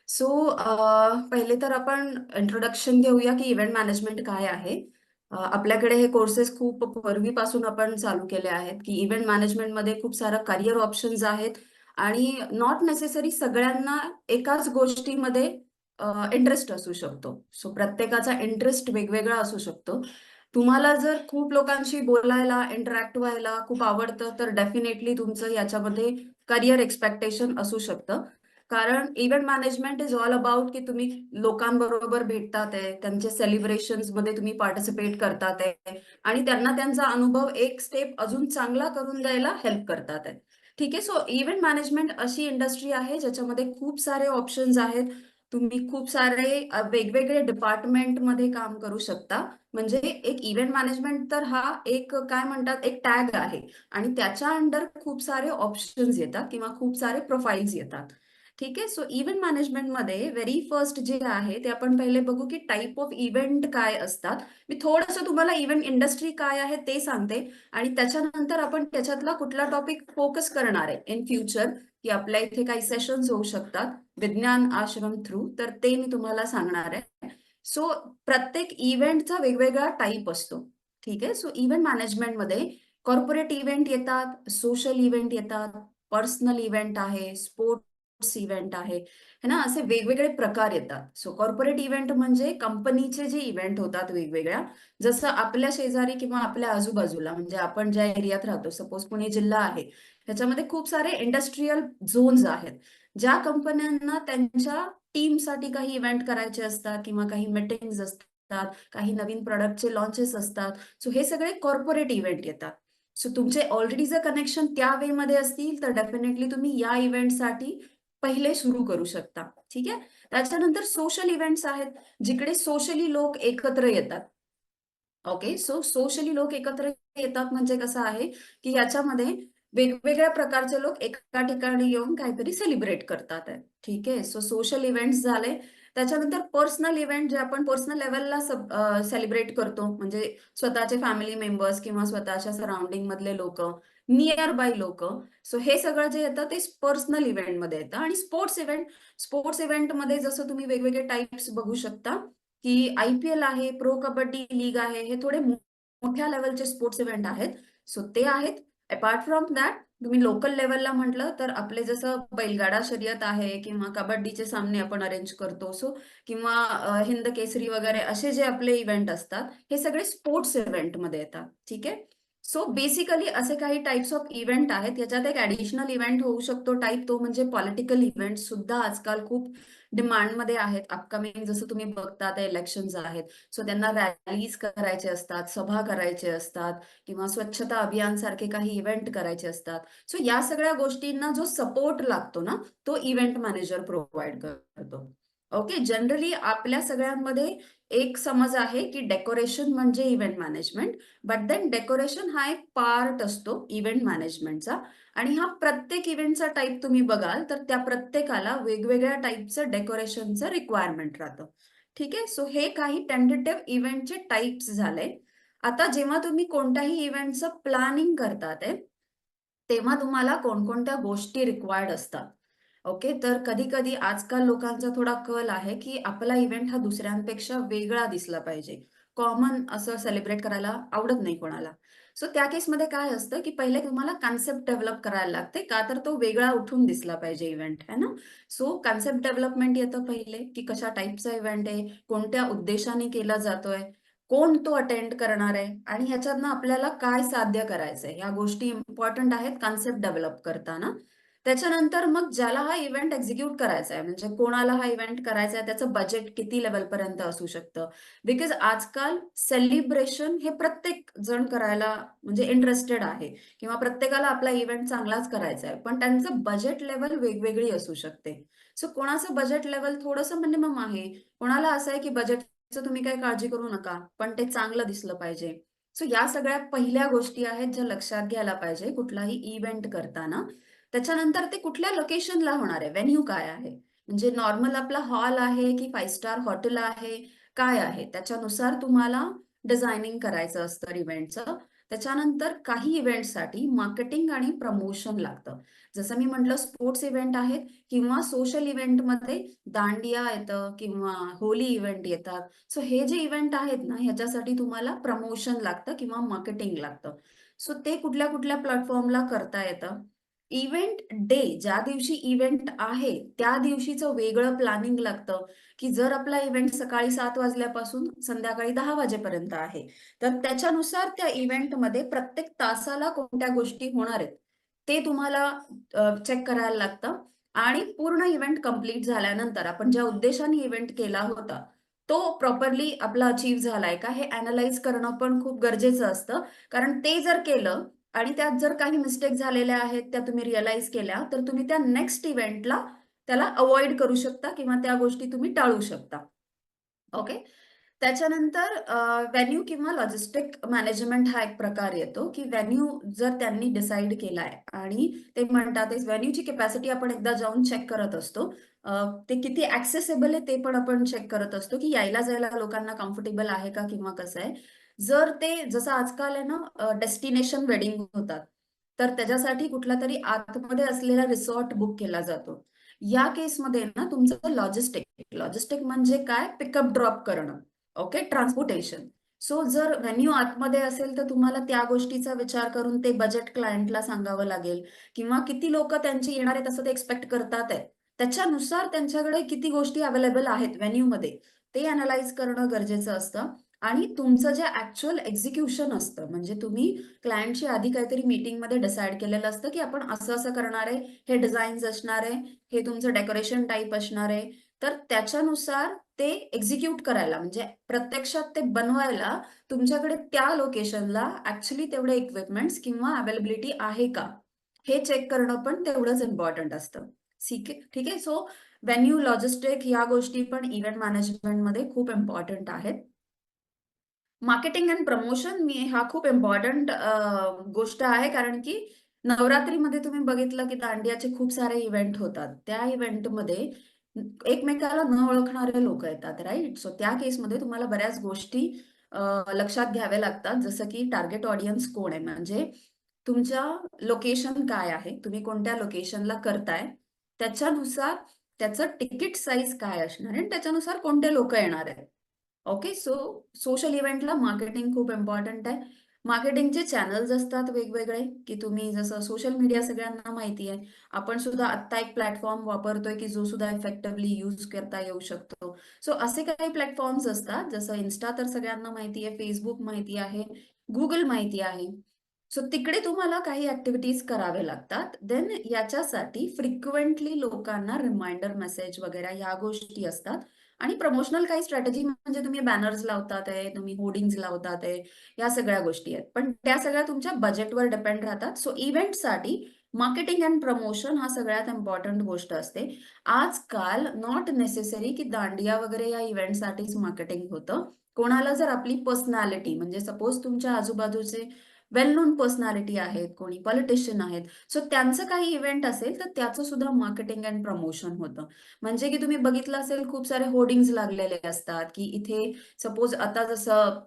So पहिले तर आपण इंट्रोडक्शन घेऊया की इव्हेंट मॅनेजमेंट काय आहे. आपल्याकडे हे कोर्सेस खूप पूर्वीपासून आपण चालू केले आहेत की इव्हेंट मॅनेजमेंटमध्ये खूप सारं करिअर ऑप्शन्स आहेत आणि नॉट नेसेसरी सगळ्यांना एकाच गोष्टीमध्ये इंटरेस्ट असू शकतो. सो प्रत्येकाचा इंटरेस्ट वेगवेगळा असू शकतो. तुम्हाला जर खूप लोकांशी बोलायला, इंटरॅक्ट व्हायला खूप आवडतं, तर डेफिनेटली तुमचं याच्यामध्ये करिअर एक्सपेक्टेशन असू शकतं. कारण event management is all about की तुम्ही लोकांबरोबर भेटतात आहे, त्यांचे सेलिब्रेशन्स मध्ये तुम्ही पार्टिसिपेट करतात आहे आणि त्यांना त्यांचा अनुभव एक स्टेप अजून चांगला करून द्यायला हेल्प करतात आहे. ठीक आहे. सो इव्हेंट मॅनेजमेंट अशी इंडस्ट्री आहे ज्याच्यामध्ये खूप सारे ऑप्शन्स आहेत. तुम्ही खूप सारे वेगवेगळे डिपार्टमेंटमध्ये काम करू शकता. म्हणजे एक इव्हेंट मॅनेजमेंट तर हा एक काय म्हणतात एक टॅग आहे आणि त्याच्या अंडर खूप सारे ऑप्शन्स येतात किंवा खूप सारे प्रोफाईल्स येतात. ठीक आहे. सो इव्हेंट मॅनेजमेंटमध्ये व्हेरी फर्स्ट जे आहे ते आपण पहिले बघू की टाईप ऑफ इव्हेंट काय असतात. मी थोडंसं तुम्हाला इव्हेंट इंडस्ट्री काय आहे ते सांगते आणि त्याच्यानंतर आपण त्याच्यातला कुठला टॉपिक फोकस करणार आहे इन फ्युचर, की आपल्या इथे काही सेशन्स होऊ शकतात विज्ञान आश्रम थ्रू, तर ते मी तुम्हाला सांगणार आहे. सो प्रत्येक इव्हेंटचा वेगवेगळा टाईप असतो. ठीक आहे. सो इव्हेंट मॅनेजमेंटमध्ये कॉर्पोरेट इव्हेंट येतात, सोशल इव्हेंट येतात, पर्सनल इव्हेंट आहे, स्पोर्ट्स इव्हेंट आहे, है ना. असे वेगवेगळे प्रकार येतात. सो कॉर्पोरेट इव्हेंट म्हणजे कंपनीचे जे इव्हेंट होतात वेगवेगळ्या, जसं आपल्या शेजारी किंवा आपल्या आजूबाजूला, म्हणजे आपण ज्या एरियात राहतो, सपोज पुणे जिल्हा आहे, ह्याच्यामध्ये खूप सारे इंडस्ट्रीयल झोन्स आहेत. ज्या कंपन्यांना त्यांच्या टीमसाठी काही इव्हेंट करायचे असतात किंवा काही मीटिंग्स असतात, काही नवीन प्रोडक्टचे लॉन्चेस असतात. सो हे सगळे कॉर्पोरेट इव्हेंट येतात. सो तुमचे ऑलरेडी जर कनेक्शन त्या वे मध्ये असतील तर डेफिनेटली तुम्ही या इव्हेंटसाठी पहिले सुरू करू शकता. ठीक आहे. त्याच्यानंतर सोशल इव्हेंट्स आहेत, जिकडे सोशली लोक एकत्र येतात. ओके. सो सोशली लोक एकत्र येतात म्हणजे कसं आहे की याच्यामध्ये वेगवेगळ्या प्रकारचे लोक एका ठिकाणी येऊन काहीतरी सेलिब्रेट करतात आहे. ठीक आहे. सो सोशल इव्हेंट्स झाले. त्याच्यानंतर पर्सनल इव्हेंट जे आपण पर्सनल लेवलला सेलिब्रेट करतो, म्हणजे स्वतःचे फॅमिली मेंबर्स किंवा स्वतःच्या सराउंडिंग मधले लोक, नियर बाय लोक. सो हे सगळं जे येतं ते पर्सनल इव्हेंटमध्ये येतं. आणि स्पोर्ट्स इव्हेंटमध्ये जसं तुम्ही वेगवेगळे टाइप्स बघू शकता की आय-पी-एल आहे, प्रो कबड्डी लीग आहे, हे थोडे मोठ्या लेव्हलचे स्पोर्ट्स इव्हेंट आहेत. सो ते आहेत. अपार्ट फ्रॉम दॅट तुम्ही लोकल लेव्हलला म्हटलं तर आपले जसं बैलगाडा शर्यत आहे किंवा कबड्डीचे सामने आपण अरेंज करतो, सो किंवा हिंद केसरी वगैरे असे जे आपले इव्हेंट असतात, हे सगळे स्पोर्ट्स इव्हेंटमध्ये येतात. ठीक आहे. सो बेसिकली असे काही टाइप्स ऑफ इव्हेंट आहेत. याच्यात एक ऍडिशनल इव्हेंट होऊ शकतो टाइप, तो म्हणजे पॉलिटिकल इव्हेंट सुद्धा आजकाल खूप डिमांडमध्ये आहेत. अपकमिंग जसं तुम्ही बघता ते इलेक्शन्स आहेत. सो त्यांना रॅलीज करायचे असतात, सभा करायचे असतात किंवा स्वच्छता अभियान सारखे काही इव्हेंट करायचे असतात. सो या सगळ्या गोष्टींना जो सपोर्ट लागतो ना, तो इव्हेंट मॅनेजर प्रोव्हाइड करतो. ओके. जनरली आपल्या सगळ्यांमध्ये एक समज आहे की डेकोरेशन म्हणजे event management, but then decoration हा एक पार्ट असतो इव्हेंट मॅनेजमेंटचा. आणि हा प्रत्येक इव्हेंटचा टाईप तुम्ही बघाल तर त्या प्रत्येकाला वेगवेगळ्या टाईपचं डेकोरेशनचं रिक्वायरमेंट राहतं. ठीक आहे. सो हे काही टेंटेटिव्ह इव्हेंटचे टाईप्स झाले. आता जेव्हा तुम्ही कोणत्याही इव्हेंटचं प्लॅनिंग करतात आहे, तेव्हा तुम्हाला कोणकोणत्या गोष्टी रिक्वायर्ड असतात. ओके. तर कधी-कधी आजकाल लोकांचा थोडा कल आहे, की आपला इव्हेंट हा दुसऱ्यांपेक्षा वेगळा दिसला पाहिजे. कॉमन असं सेलिब्रेट करायला आवडत नाही कोणाला. सो त्या केसमध्ये काय असतं, की पहिले तुम्हाला कन्सेप्ट डेव्हलप करायला लागते. का तर तो वेगळा उठून दिसला पाहिजे इव्हेंट, है ना? सो कन्सेप्ट डेव्हलपमेंट येतं पहिले, की कशा टाइपचा इव्हेंट आहे, कोणत्या उद्देशाने केला जातोय, कोण तो अटेंड करणार आहे आणि ह्याच्यातनं आपल्याला काय साध्य करायचंय. ह्या गोष्टी इम्पॉर्टंट आहेत कन्सेप्ट डेव्हलप करताना. त्याच्यानंतर मग ज्याला हा इव्हेंट एक्झिक्यूट करायचा आहे, म्हणजे कोणाला हा इव्हेंट करायचा आहे, त्याचं बजेट किती लेव्हलपर्यंत असू शकतं. बिकॉज आजकाल सेलिब्रेशन हे प्रत्येक जण करायला म्हणजे इंटरेस्टेड आहे किंवा प्रत्येकाला आपला इव्हेंट चांगलाच करायचा आहे. पण त्यांचं बजेट लेव्हल वेगवेगळी असू शकते. सो कोणाचं बजेट लेव्हल थोडंसं मिनिमम आहे, कोणाला असं आहे की बजेटचं तुम्ही काही काळजी करू नका, पण ते चांगलं दिसलं पाहिजे. सो या सगळ्या पहिल्या गोष्टी आहेत ज्या लक्षात घ्यायला पाहिजे कुठलाही इव्हेंट करताना. त्याच्यानंतर ते कुठल्या लोकेशनला होणार आहे, व्हेन्यू काय आहे, म्हणजे नॉर्मल आपला हॉल आहे की 5 स्टार हॉटेल आहे, काय आहे, त्याच्यानुसार तुम्हाला डिझायनिंग करायचं असतं इव्हेंटचं. त्याच्यानंतर काही इव्हेंटसाठी मार्केटिंग आणि प्रमोशन लागतं. जसं मी म्हटलं स्पोर्ट्स इव्हेंट आहेत किंवा सोशल इव्हेंटमध्ये दांडिया येतं किंवा होली इव्हेंट येतात. सो हे जे इव्हेंट आहेत ना, ह्याच्यासाठी तुम्हाला प्रमोशन लागतं किंवा मार्केटिंग लागतं. सो ते कुठल्या-कुठल्या प्लॅटफॉर्मला करता येतं. इव्हेंट डे ज्या दिवशी इव्हेंट आहे, त्या दिवशीचं वेगळं प्लॅनिंग लागतं, की जर आपला इव्हेंट सकाळी 7:00 वाजल्यापासून संध्याकाळी 10:00 वाजेपर्यंत आहे, तर त्याच्यानुसार त्या इव्हेंटमध्ये प्रत्येक तासाला कोणत्या गोष्टी होणार आहेत, ते तुम्हाला चेक करायला लागतं आणि पूर्ण इव्हेंट कंप्लीट झाल्यानंतर आपण ज्या उद्देशाने इव्हेंट केला होता, तो प्रॉपरली आपला अचीव्ह झालाय का, हे अॅनलाईज करणं पण खूप गरजेचं असतं. कारण ते जर केलं आणि त्यात जर काही मिस्टेक झालेल्या आहेत, त्या तुम्ही रिअलाईज केल्या, तर तुम्ही त्या नेक्स्ट इव्हेंटला त्याला अव्हॉइड करू शकता किंवा त्या गोष्टी तुम्ही टाळू शकता. ओके. त्याच्यानंतर व्हेन्यू किंवा लॉजिस्टिक मॅनेजमेंट हा एक प्रकार येतो, की व्हेन्यू जर त्यांनी डिसाईड केलाय आणि ते म्हणतात आहे व्हेन्यूची कॅपॅसिटी आपण एकदा जाऊन चेक करत असतो. ते किती ॲक्सेसिबल आहे ते पण आपण चेक करत असतो, की यायला-जायला लोकांना कम्फर्टेबल आहे का किंवा कसं आहे. जर ते जसं आजकाल आहे ना डेस्टिनेशन वेडिंग होतात. तर त्याच्यासाठी कुठलातरी आतमध्ये असलेला रिसॉर्ट बुक केला जातो. या केसमध्ये ना तुमचं लॉजिस्टिक लॉजिस्टिक म्हणजे काय? पिकअप ड्रॉप करणं. Okay, transportation. सो जर व्हेन्यू आतमध्ये असेल, तर तुम्हाला त्या गोष्टीचा विचार करून ते बजेट क्लायंटला सांगावं लागेल किंवा किती लोकं त्यांची येणार आहेत असं ते एक्स्पेक्ट करतात आहे. त्याच्यानुसार त्यांच्याकडे किती गोष्टी अवेलेबल आहेत व्हेन्यूमध्ये, ते अॅनलाईज करणं गरजेचं असतं आणि तुमचं जे ॲक्चुअल एक्झिक्युशन असतं, म्हणजे तुम्ही क्लायंटशी आधी काहीतरी मीटिंगमध्ये डिसाईड केलेलं असतं, की आपण असं-असं करणार आहे, हे डिझाईन्स असणार आहे, हे तुमचं डेकोरेशन टाइप असणार आहे. तर त्याच्यानुसार ते एक्झिक्यूट करायला म्हणजे प्रत्यक्षात ते बनवायला तुमच्याकडे त्या लोकेशनला ॲक्चुअली तेवढे इक्विपमेंट्स किंवा अवेलेबिलिटी आहे का? हे चेक करणं पण तेवढंच इम्पोर्टंट असतं. ठीक आहे. सो व्हेन्यू, लॉजिस्टिक ह्या गोष्टी पण इव्हेंट मॅनेजमेंटमध्ये खूप इम्पोर्टंट आहेत. मार्केटिंग एंड प्रमोशन हा खूप इम्पोर्टंट गोष्ट आहे कारण की नवरात्रीमध्ये तुम्ही बघितलं की दांडियाचे खूप सारे इव्हेंट होतात. त्या इव्हेंटमध्ये एकमेकाला न ओळखणारे लोकं येतात, राइट? सो त्या केसमध्ये तुम्हाला बऱ्याच गोष्टी अ, लक्षात घ्याव्या लागतात. जसं की टार्गेट ऑडियन्स कोण आहे? म्हणजे तुमच्या लोकेशन काय आहे? तुम्ही कोणत्या लोकेशनला करताय? त्याच्यानुसार त्याचं तिकीट साइज काय असणार आहे आणि त्याच्यानुसार कोणते लोकं येणार आहेत. ओके. सो सोशल इव्हेंटला मार्केटिंग खूप इम्पोर्टंट आहे. मार्केटिंगचे चॅनल्स असतात वेगवेगळे, की तुम्ही जसं सोशल मीडिया सगळ्यांना माहिती आहे. आपण सुद्धा आत्ता एक प्लॅटफॉर्म वापरतोय, की जो सुद्धा इफेक्टिव्हली यूज करता येऊ शकतो. सो असे काही प्लॅटफॉर्म्स असतात, जसं Insta तर सगळ्यांना माहिती आहे, Facebook माहिती आहे, Google माहिती आहे. सो तिकडे तुम्हाला काही ॲक्टिव्हिटीज करावे लागतात. देन याच्यासाठी फ्रिक्वेंटली लोकांना रिमाइंडर मेसेज वगैरे ह्या गोष्टी असतात आणि प्रमोशनल काही स्ट्रॅटेजी म्हणजे तुम्ही बॅनर्स लावतात आहे, तुम्ही होर्डिंग्ज लावतात आहे, या सगळ्या गोष्टी आहेत. पण त्या सगळ्या तुमच्या बजेटवर डिपेंड राहतात. सो इव्हेंटसाठी मार्केटिंग एंड प्रमोशन हा सगळ्यात इम्पोर्टंट गोष्ट असते. आजकाल नॉट नेसेसरी की दांडिया वगैरे या इव्हेंटसाठीच मार्केटिंग होतं. कोणाला जर आपली पर्सनॅलिटी म्हणजे सपोज तुमच्या आजूबाजूचे वेल नोन पर्सनॅलिटी आहेत, कोणी पॉलिटिशियन आहेत. सो त्यांचं काही इव्हेंट असेल, तर त्याचं सुद्धा मार्केटिंग एंड प्रमोशन होतं. म्हणजे की तुम्ही बघितलं असेल खूप सारे होर्डिंग्ज लागलेले असतात, की इथे सपोज आता जसं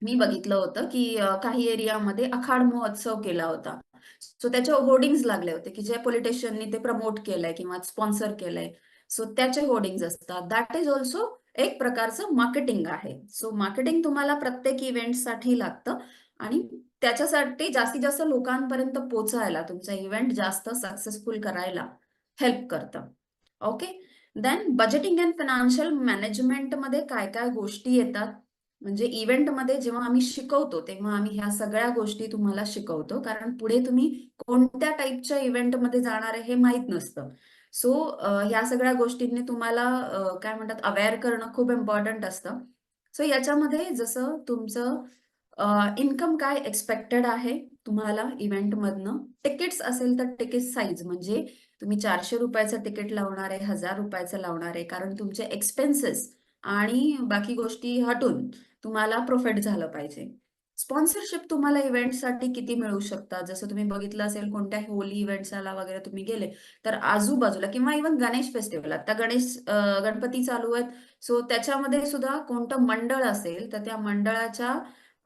मी बघितलं होतं, की काही एरियामध्ये आखाड महोत्सव केला होता. सो त्याचे होर्डिंग्ज लागले होते, की ज्या पॉलिटिशियननी ते प्रमोट केलंय किंवा स्पॉन्सर केलंय. सो त्याचे होर्डिंग्ज असतात. दॅट इज अल्सो एक प्रकारचं मार्केटिंग आहे. सो मार्केटिंग तुम्हाला प्रत्येक इव्हेंटसाठी लागतं आणि त्याच्यासाठी जास्तीत जास्त लोकांपर्यंत पोहोचायला, तुमचा इव्हेंट जास्त सक्सेसफुल करायला हेल्प करतं. Okay. Then budgeting and financial मॅनेजमेंटमध्ये काय-काय गोष्टी येतात. म्हणजे इव्हेंटमध्ये जेव्हा आम्ही शिकवतो, तेव्हा आम्ही ह्या सगळ्या गोष्टी तुम्हाला शिकवतो. कारण पुढे तुम्ही कोणत्या टाइपच्या इव्हेंटमध्ये जाणार आहे हे माहीत नसतं. सो ह्या सगळ्या गोष्टींनी तुम्हाला काय म्हणतात अवेअर करणं खूप इम्पोर्टंट असतं. सो याच्यामध्ये जसं तुमचं इन्कम काय एक्स्पेक्टेड आहे तुम्हाला इव्हेंटमधनं. तिकीट्स असेल तर तिकीट साइज म्हणजे तुम्ही ₹400 तिकीट लावणार आहे, ₹1000 लावणार आहे. कारण तुमचे एक्सपेन्सेस आणि बाकी गोष्टी हटून तुम्हाला प्रॉफिट झालं पाहिजे. स्पॉन्सरशिप तुम्हाला इव्हेंटसाठी किती मिळू शकतात? जसं तुम्ही बघितलं असेल कोणत्या होली इव्हेंट्सला वगैरे तुम्ही गेले, तर आजूबाजूला किंवा इव्हन गणेश फेस्टिव्हल आता गणपती चालू आहेत. सो त्याच्यामध्ये सुद्धा कोणतं मंडळ असेल, तर त्या मंडळाच्या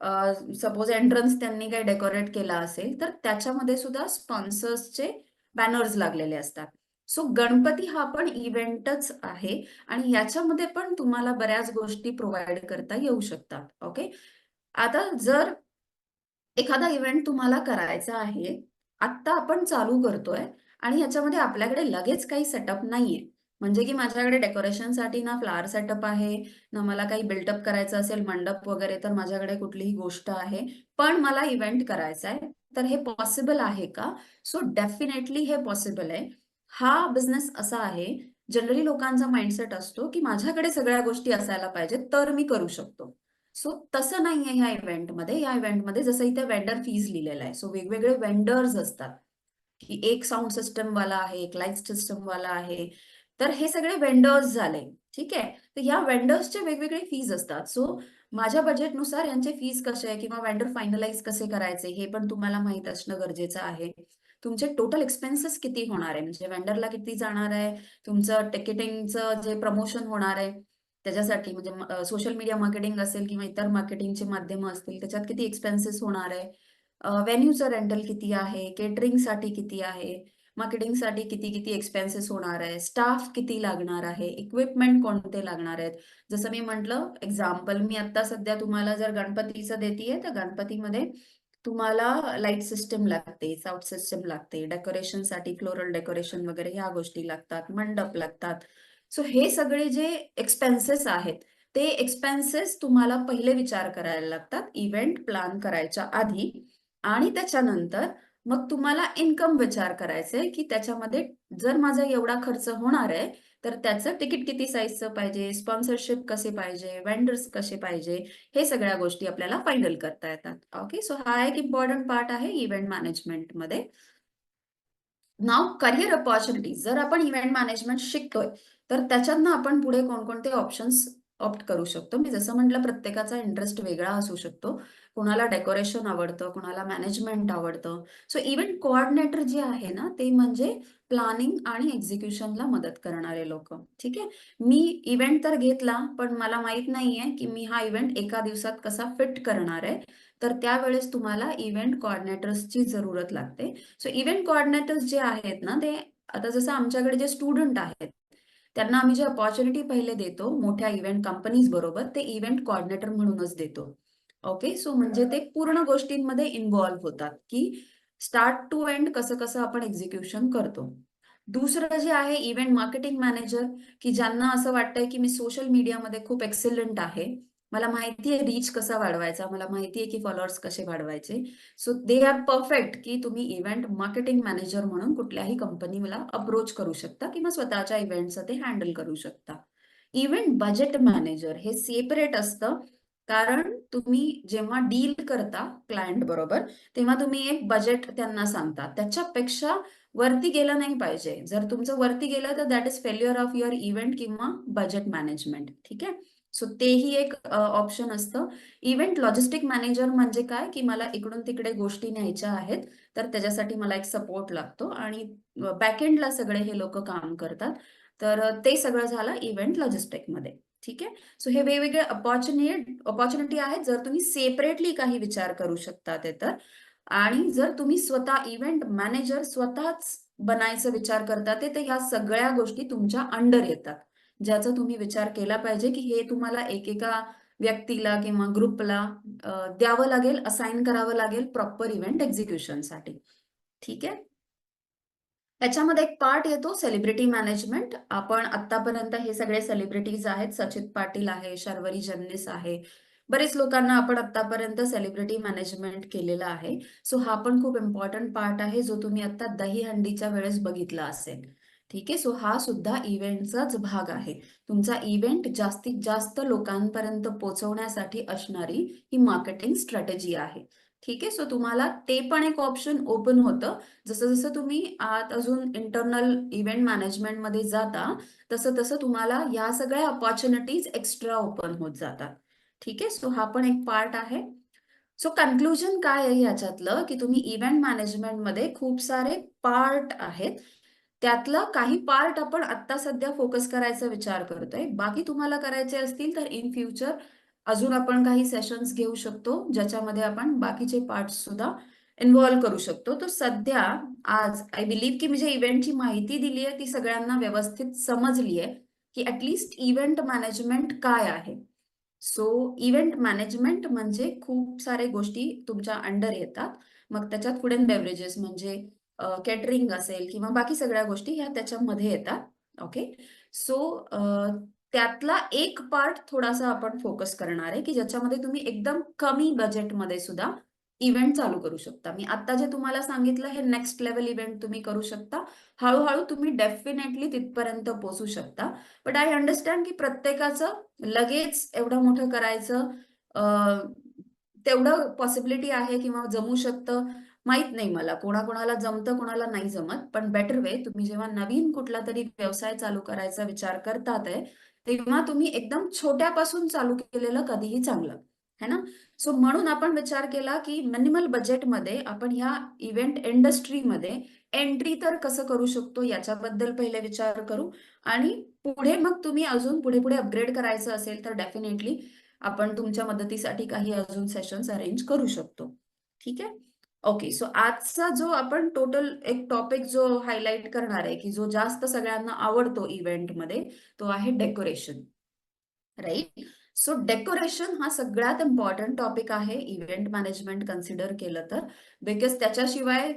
सपोज एंट्रन्स त्यांनी काही डेकोरेट केला असेल तर त्याच्यामध्ये सुद्धा स्पॉन्सर्सचे बॅनर्स लागलेले असतात. सो गणपती हा पण इव्हेंटच आहे आणि याच्यामध्ये पण तुम्हाला बऱ्याच गोष्टी प्रोव्हाइड करता येऊ शकतात. ओके. आता जर एखादा इव्हेंट तुम्हाला करायचा आहे, आत्ता आपण चालू करतोय आणि ह्याच्यामध्ये आपल्याकडे लगेच काही सेटअप नाहीये. म्हणजे की माझ्याकडे डेकोरेशनसाठी ना फ्लॉवर सेटअप आहे, ना मला काही बिल्टअप करायचं असेल मंडप वगैरे तर माझ्याकडे कुठलीही गोष्ट आहे. पण मला इव्हेंट करायचा आहे. तर हे पॉसिबल आहे का? सो डेफिनेटली हे पॉसिबल आहे. हा बिझनेस असा आहे, जनरली लोकांचा माइंडसेट असतो, की माझ्याकडे सगळ्या गोष्टी असायला पाहिजेत, तर मी करू शकतो. सो तसं नाहीये ह्या इव्हेंटमध्ये. या इव्हेंटमध्ये जसं इथे वेंडर फीज लिहिलेलं आहे. सो वेगवेगळे वेंडर्स असतात, की एक साउंड सिस्टमवाला आहे, एक लाईट सिस्टमवाला आहे. तर हे सगळे वेंडर्स झाले. ठीक आहे. तर ह्या वेंडर्सचे वेगवेगळे फीज असतात. सो माझ्या बजेटनुसार यांचे फीज कसे आहे किंवा वेंडर फायनलाइज कसे करायचे हे पण तुम्हाला माहीत असणं गरजेचं आहे. तुमचे टोटल एक्सपेन्सेस किती होणार आहे, म्हणजे वेंडरला किती जाणार आहे, तुमचं तिकीटिंगचं जे प्रमोशन होणार आहे त्याच्यासाठी म्हणजे सोशल मीडिया मार्केटिंग असेल किंवा इतर मार्केटिंगचे माध्यमं असतील त्याच्यात किती एक्सपेन्सेस होणार आहे, व्हेन्यूचं रेंटल किती आहे, केटरिंगसाठी किती आहे, मार्केटिंगसाठी किती किती एक्सपेन्सेस होणार आहे, स्टाफ किती लागणार आहे, इक्विपमेंट कोणते लागणार आहेत. जसं मी म्हटलं एक्झाम्पल मी आता सध्या तुम्हाला जर गणपतीचं देतीये तर गणपतीमध्ये तुम्हाला लाईट सिस्टम लागते, साऊंड सिस्टम लागते, डेकोरेशनसाठी फ्लोरल डेकोरेशन वगैरे ह्या गोष्टी लागतात, मंडप लागतात. सो हे सगळे जे एक्सपेन्सेस आहेत, ते एक्सपेन्सेस तुम्हाला पहिले विचार करायला लागतात इव्हेंट प्लॅन करायच्या आधी आणि त्याच्यानंतर मग तुम्हाला इन्कम विचार करायचा आहे, की त्याच्यामध्ये जर माझा एवढा खर्च होणार आहे, तर त्याचं तिकीट किती साईजचं पाहिजे, स्पॉन्सरशिप कसे पाहिजे, वेंडर्स कसे पाहिजे, हे सगळ्या गोष्टी आपल्याला फायनल करता येतात. ओके. सो हा एक इम्पॉर्टंट पार्ट आहे इव्हेंट मॅनेजमेंटमध्ये. नाव करियर अपॉर्च्युनिटीज जर आपण इव्हेंट मॅनेजमेंट शिकतोय, तर त्याच्यातनं आपण पुढे कोणकोणते ऑप्शन्स ऑप्ट करू शकतो. मी जसं म्हटलं प्रत्येकाचा इंटरेस्ट वेगळा असू शकतो. कुणाला डेकोरेशन आवडतं, कुणाला मॅनेजमेंट आवडतं. सो इव्हेंट कोऑर्डिनेटर जे आहे ना, ते म्हणजे प्लॅनिंग आणि एक्झिक्युशनला मदत करणारे लोकं. ठीक आहे. मी इव्हेंट तर घेतला, पण मला माहीत नाहीये, की मी हा इव्हेंट एका दिवसात कसा फिट करणार आहे. तर त्यावेळेस तुम्हाला इव्हेंट कोऑर्डिनेटर्सची जरूरत लागते. सो इव्हेंट कोऑर्डिनेटर्स जे आहेत ना, ते आता जसं आमच्याकडे जे स्टुडंट आहेत, त्यांना आम्ही जे अपॉर्च्युनिटी पहिले देतो मोठ्या इव्हेंट कंपनीज बरोबर, ते इव्हेंट कोऑर्डिनेटर म्हणूनच देतो. ओके. सो म्हणजे ते पूर्ण गोष्टींमध्ये इन्व्हॉल्व होतात, की स्टार्ट टू एंड कसं-कसं आपण एक्झिक्युशन करतो. दुसरं जे आहे इव्हेंट मार्केटिंग मॅनेजर, की ज्यांना असं वाटतंय, की मी सोशल मीडियामध्ये खूप एक्सिलंट आहे. मला माहिती आहे रीच कसा वाढवायचा, मला माहिती आहे, की फॉलोअर्स कसे वाढवायचे. सो दे आर परफेक्ट, की तुम्ही इव्हेंट मार्केटिंग मॅनेजर म्हणून कुठल्याही कंपनीला अप्रोच करू शकता किंवा स्वतःच्या इव्हेंटचं ते हँडल करू शकता. इव्हेंट बजेट मॅनेजर हे सेपरेट असतं. कारण तुम्ही जेव्हा डील करता क्लायंट बरोबर, तेव्हा तुम्ही एक बजेट त्यांना सांगता. त्याच्यापेक्षा वरती गेलं नाही पाहिजे. जर तुमचं वरती गेलं तर that is failure of your event किंवा बजेट मॅनेजमेंट. ठीक आहे. सो तेही एक ऑप्शन असतं. इव्हेंट लॉजिस्टिक मॅनेजर म्हणजे काय, की मला इकडून तिकडे गोष्टी न्यायच्या आहेत, तर त्याच्यासाठी मला एक सपोर्ट लागतो आणि बॅकएंडला सगळे हे लोकं काम करतात. तर ते सगळं झालं इव्हेंट लॉजिस्टिकमध्ये. ठीक आहे. सो हे वेगवेगळे अपॉर्च्युनिटी आहेत, जर तुम्ही सेपरेटली काही विचार करू शकता ते तर. आणि जर तुम्ही स्वतः इव्हेंट मॅनेजर स्वतःच बनायचा विचार करता ते, तर ह्या सगळ्या गोष्टी तुमच्या अंडर येतात. ज्याचा तुम्ही विचार केला पाहिजे, की हे तुम्हाला एकेका व्यक्तीला किंवा ग्रुपला द्यावं लागेल, असाइन करावं लागेल प्रॉपर इव्हेंट एक्झिक्युशनसाठी. ठीक आहे. त्याच्यामध्ये एक पार्ट येतो सेलिब्रिटी मॅनेजमेंट. आपण आत्तापर्यंत हे सगळे सेलिब्रिटीज आहेत. सचित पाटील आहे, शर्वरी जन्नेस आहे. बरेच लोकांना आपण आत्तापर्यंत सेलिब्रिटी मॅनेजमेंट केलेलं आहे. सो हा पण खूप इम्पॉर्टंट पार्ट आहे, जो तुम्ही आता दहीहंडीच्या वेळेस बघितला असेल. ठीक आहे. सो हा सुद्धा इव्हेंटचाच भाग आहे. तुमचा इव्हेंट जास्तीत जास्त लोकांपर्यंत पोहोचवण्यासाठी असणारी ही मार्केटिंग स्ट्रॅटेजी आहे. ठीक आहे. सो तुम्हाला ते पण एक ऑप्शन ओपन होतं. जसं-जसं तुम्ही आत अजून इंटरनल इव्हेंट मॅनेजमेंटमध्ये जाता, तसं-तसं तुम्हाला ह्या सगळ्या अपॉर्च्युनिटीज एक्स्ट्रा ओपन होत जातात. ठीक आहे. सो हा पण एक पार्ट आहे. सो कन्क्लुजन काय आहे ह्याच्यातलं, की तुम्ही इव्हेंट मॅनेजमेंटमध्ये खूप सारे पार्ट आहेत. त्यातला काही पार्ट आपण आत्ता सध्या फोकस करायचा विचार करतोय. बाकी तुम्हाला करायचे असतील तर इन फ्युचर अजून आपण काही सेशन्स घेऊ शकतो ज्याच्यामध्ये आपण बाकीचे पार्ट्स सुद्धा इन्व्हॉल्व करू शकतो. तर सध्या आज आय बिलीव्ह की मी जे इव्हेंटची माहिती दिली आहे ती सगळ्यांना व्यवस्थित समजली आहे की ॲटलिस्ट इव्हेंट मॅनेजमेंट काय आहे. सो इव्हेंट मॅनेजमेंट म्हणजे खूप सारे गोष्टी तुमच्या अंडर येतात. मग त्याच्यात फूड अँड बेव्हरेजेस म्हणजे कॅटरिंग असेल किंवा बाकी सगळ्या गोष्टी ह्या त्याच्यामध्ये येतात. ओके. सो त्यातला एक पार्ट थोडासा आपण फोकस करणार आहे की ज्याच्यामध्ये तुम्ही एकदम कमी बजेटमध्ये सुद्धा इव्हेंट चालू करू शकता. मी आता जे तुम्हाला सांगितलं हे नेक्स्ट लेवल इव्हेंट तुम्ही करू शकता. हळूहळू तुम्ही डेफिनेटली तिथपर्यंत पोहोचू शकता. बट आय अंडरस्टँड की प्रत्येकाचं लगेच एवढं मोठं करायचं अ, तेवढं पॉसिबिलिटी आहे किंवा जमू शकतं माहीत नाही मला. कोणाकोणाला जमतं, कोणाला नाही जमत. पण बेटर वे तुम्ही जेव्हा नवीन कुठलातरी व्यवसाय चालू करायचा विचार करतात आहे, तेव्हा तुम्ही एकदम छोट्यापासून चालू केलेलं कधीही चांगलं, है ना? सो म्हणून आपण विचार केला की मिनिमल बजेटमध्ये आपण ह्या इव्हेंट इंडस्ट्रीमध्ये एंट्री तर कसं करू शकतो याच्याबद्दल पहिले विचार करू आणि पुढे मग तुम्ही अजून पुढे-पुढे अपग्रेड करायचं असेल तर डेफिनेटली आपण तुमच्या मदतीसाठी काही अजून सेशन्स अरेंज करू शकतो. ठीक आहे? ओके. सो आजचा जो आपण टोटल एक टॉपिक जो हायलाइट करणार आहे, की जो जास्त सगळ्यांना आवडतो इव्हेंटमध्ये, तो आहे डेकोरेशन. राइट? सो डेकोरेशन हा सगळ्यात इम्पॉर्टंट टॉपिक आहे इव्हेंट मॅनेजमेंट कन्सिडर केलं तर. बिकॉज त्याच्याशिवाय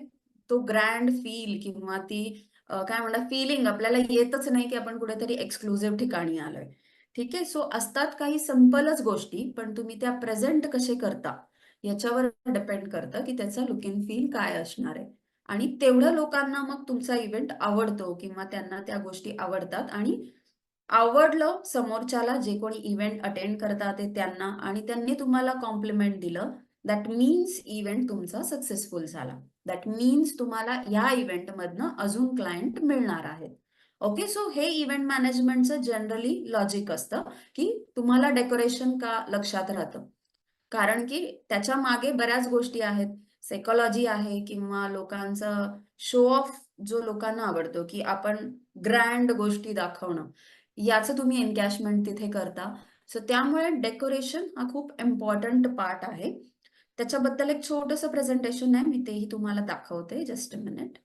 तो ग्रँड फील किंवा ती काय म्हणतात फीलिंग आपल्याला येतच नाही, की आपण कुठेतरी एक्सक्लुझिव्ह ठिकाणी आलोय. ठीक आहे? सो असतात काही सिंपलच गोष्टी, पण तुम्ही त्या प्रेझेंट कसे करता याच्यावर डिपेंड करतं, की त्याचा लुक अँड फील काय असणार आहे. आणि तेवढ्या लोकांना मग तुमचा इव्हेंट आवडतो किंवा त्यांना त्या गोष्टी आवडतात आणि आवडलं समोरच्याला जे कोणी इव्हेंट अटेंड करतात ते त्यांना आणि त्यांनी तुम्हाला कॉम्प्लिमेंट दिलं, दॅट मीन्स इव्हेंट तुमचा सक्सेसफुल झाला. दॅट मीन्स तुम्हाला या इव्हेंटमधनं अजून क्लायंट मिळणार आहेत. ओके. सो हे इव्हेंट मॅनेजमेंटचं जनरली लॉजिक असतं, की तुम्हाला डेकोरेशन का लक्षात राहतं. कारण की त्याच्या मागे बऱ्याच गोष्टी आहेत. सायकॉलॉजी आहे किंवा लोकांचा शो ऑफ जो लोकांना आवडतो, की आपण ग्रँड गोष्टी दाखवणं. याचं तुम्ही एन्कॅशमेंट तिथे करता. सो त्यामुळे डेकोरेशन हा खूप इम्पोर्टंट पार्ट आहे. त्याच्याबद्दल एक छोटंसं प्रेझेंटेशन आहे. मी तेही तुम्हाला दाखवते. Just a minute.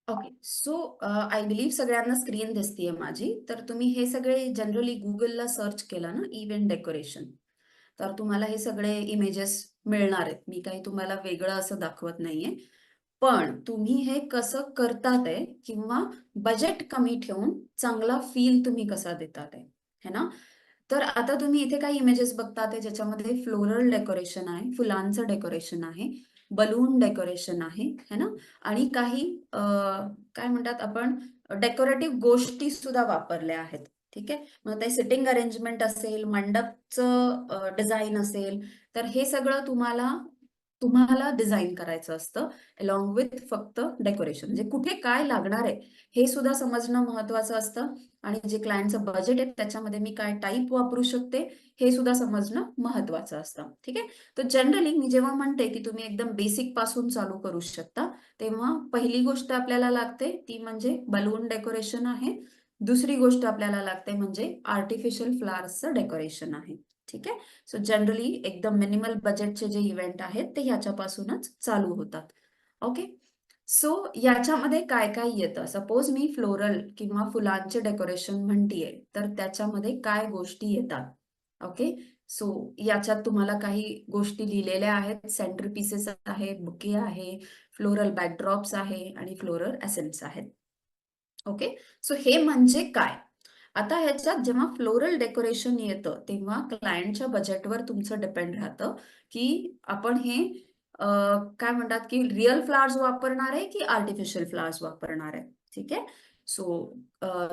Okay. So I believe सगळ्यांना स्क्रीन दिसतीये माझी. तर तुम्ही हे सगळे जनरली Googleला सर्च केला ना इव्हेंट डेकोरेशन, तर तुम्हाला हे सगळे इमेजेस मिळणार आहेत. मी काही तुम्हाला वेगळं असं दाखवत नाहीये. पण तुम्ही हे कसं करतात आहे किंवा बजेट कमी ठेवून चांगला फील तुम्ही कसा देतात आहे, है ना? तर आता तुम्ही इथे काही इमेजेस बघतात आहे ज्याच्यामध्ये फ्लोरल डेकोरेशन आहे, फुलांचं डेकोरेशन आहे, बलून डेकोरेशन आहे, है ना? आणि काही काय म्हणतात आपण डेकोरेटिव्ह गोष्टी सुद्धा वापरल्या आहेत. ठीक आहे. मग ते सिटिंग अरेंजमेंट असेल, मंडपचं डिझाइन असेल, तर हे सगळं तुम्हाला तुम्हाला डिझाइन करायचं असतं अलोंग विथ फक्त डेकोरेशन. म्हणजे कुठे काय लागणार आहे, हे सुद्धा समजणं महत्त्वाचं असतं आणि जे क्लायंटचं बजेट आहे त्याच्यामध्ये मी काय टाइप वापरू शकते, हे सुद्धा समजणं महत्त्वाचं असतं. ठीक आहे. तर जनरली मी जेव्हा म्हणते, की तुम्ही एकदम बेसिक पासून चालू करू शकता, तेव्हा पहिली गोष्ट आपल्याला लागते ती म्हणजे बलून डेकोरेशन आहे. दुसरी गोष्ट आपल्याला लागते म्हणजे आर्टिफिशियल फ्लॉवर्सचं डेकोरेशन आहे. ठीक आहे. सो जनरली एकदम मिनिमल बजेटचे जे इव्हेंट आहेत ते ह्याच्यापासूनच चालू होतात. ओके. सो याच्यामध्ये काय-काय येतं? सपोज मी फ्लोरल किंवा फुलांचे डेकोरेशन म्हणतीये, तर त्याच्यामध्ये काय गोष्टी येतात? ओके. सो याच्यात तुम्हाला काही गोष्टी लिहिलेल्या आहेत. सेंटर पीसेस आहे, बुके आहे, फ्लोरल बॅकड्रॉप्स आहे आणि फ्लोरल एसेन्स आहेत. ओके. सो हे म्हणजे काय? आता ह्याच्यात जेव्हा फ्लोरल डेकोरेशन येतं, तेव्हा क्लायंटच्या बजेटवर तुमचं डिपेंड राहतं, की आपण हे अ, काय म्हणतात, की रिअल फ्लॉवर्स वापरणार आहे, की आर्टिफिशियल फ्लॉवर्स वापरणार आहे. ठीक आहे. सो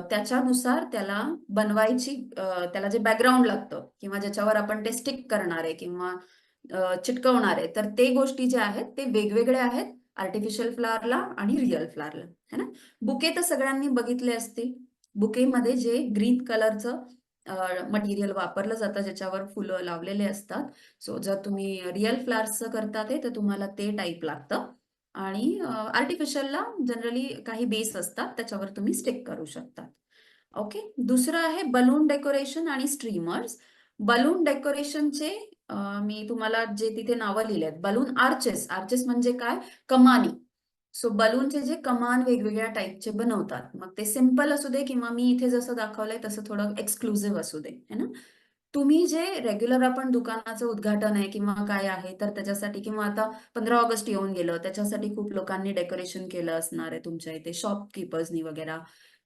त्याच्यानुसार त्याला बनवायची त्याला जे बॅकग्राऊंड लागतं किंवा ज्याच्यावर आपण ते स्टिक करणार आहे किंवा चिटकवणार आहे, तर ते गोष्टी ज्या आहेत, ते वेगवेगळे आहेत आर्टिफिशियल फ्लॉवरला आणि रिअल फ्लॉवरला, है ना? बुके तर सगळ्यांनी बघितले असतील. बुकेमध्ये जे ग्रीन कलरचं मटेरियल वापरलं जातं, ज्याच्यावर फुलं लावलेले असतात. सो जर तुम्ही रिअल फ्लॉवर्सचं करता ते, तर तुम्हाला ते टाइप लागतं. आणि आर्टिफिशियलला जनरली काही बेस असतात, त्याच्यावर तुम्ही स्टिक करू शकता. ओके. दुसरं आहे बलून डेकोरेशन आणि स्ट्रीमर्स. बलून डेकोरेशनचे मी तुम्हाला जे तिथे नावं लिहिली आहेत. Balloon arches. आर्चेस म्हणजे काय? कमानी. सो बलूनचे जे कमान वेगवेगळ्या टाईपचे बनवतात. मग ते सिंपल असू दे किंवा मी इथे जसं दाखवलंय तसं थोडं एक्सक्लुझिव्ह असू दे, है ना? तुम्ही जे रेग्युलर आपण दुकानाचं उद्घाटन आहे किंवा काय आहे, तर त्याच्यासाठी किंवा आता 15 ऑगस्ट येऊन गेलं, त्याच्यासाठी खूप लोकांनी डेकोरेशन केलं असणार आहे तुमच्या इथे शॉपकीपर्सनी वगैरे.